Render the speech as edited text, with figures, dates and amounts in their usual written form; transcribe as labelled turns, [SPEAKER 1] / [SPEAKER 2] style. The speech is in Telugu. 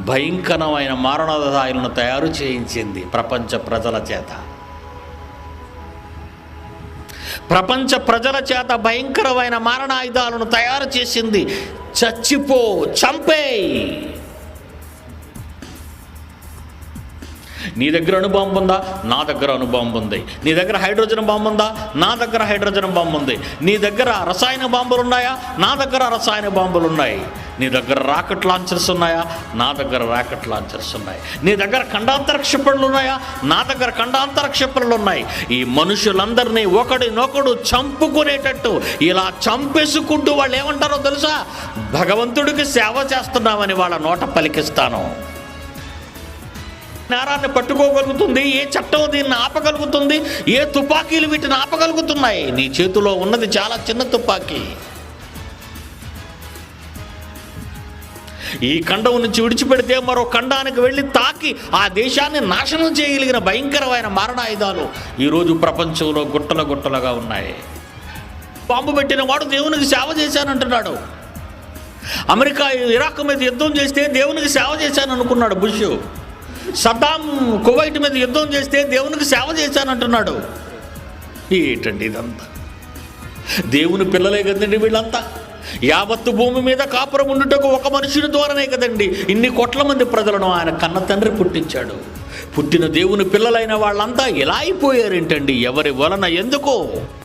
[SPEAKER 1] భయంకరమైన మారణాయుధాలను తయారు చేయించింది ప్రపంచ ప్రజల చేత. ప్రపంచ ప్రజల చేత భయంకరమైన మారణాయుధాలను తయారు చేసింది. చచ్చిపో, చంపేయ్. నీ దగ్గర అణుబాంబు ఉందా? నా దగ్గర అణుబాంబు ఉంది. నీ దగ్గర హైడ్రోజన్ బాంబు ఉందా? నా దగ్గర హైడ్రోజన్ బాంబు ఉంది. నీ దగ్గర రసాయన బాంబులు ఉన్నాయా? నా దగ్గర రసాయన బాంబులు ఉన్నాయి. నీ దగ్గర రాకెట్ లాంచర్స్ ఉన్నాయా? నా దగ్గర రాకెట్ లాంచర్స్ ఉన్నాయి. నీ దగ్గర ఖండాంతర క్షిపణులు ఉన్నాయా? నా దగ్గర ఖండాంతర క్షిపణులు ఉన్నాయి. ఈ మనుషులందరినీ ఒకడినొకడు చంపుకునేటట్టు ఇలా చంపేసుకుంటూ వాళ్ళు ఏమంటారో తెలుసా? భగవంతుడికి సేవ చేస్తున్నామని వాళ్ళ నోట పలికిస్తాను. నేరాన్ని పట్టుకోగలుగుతుంది ఏ చట్టం దీన్ని ఆపగలుగుతుంది? ఏ తుపాకీలు వీటిని ఆపగలుగుతున్నాయి? నీ చేతిలో ఉన్నది చాలా చిన్న తుపాకీ. ఈ ఖండం నుంచి విడిచిపెడితే మరో ఖండానికి వెళ్ళి తాకి ఆ దేశాన్ని నాశనం చేయగలిగిన భయంకరమైన మారణాయుధాలు ఈరోజు ప్రపంచంలో గుట్టలుగా ఉన్నాయి. బాంబు పెట్టిన వాడు దేవునికి సేవ చేశానంటున్నాడు. అమెరికా ఇరాక్ మీద యుద్ధం చేస్తే దేవునికి సేవ చేశాను అనుకున్నాడు బుష్. సద్దాం కువైట్ మీద యుద్ధం చేస్తే దేవునికి సేవ చేశానంటున్నాడు. ఏంటండి ఇదంతా? దేవుని పిల్లలే కదండి వీళ్ళంతా. యావత్తు భూమి మీద కాపురం ఉండుటకు ఒక మనుషుని ద్వారానే కదండి ఇన్ని కోట్ల మంది ప్రజలను ఆయన కన్న తండ్రి పుట్టించాడు. పుట్టిన దేవుని పిల్లలైన వాళ్ళంతా ఎలా అయిపోయారేంటండి? ఎవరి వలన? ఎందుకు?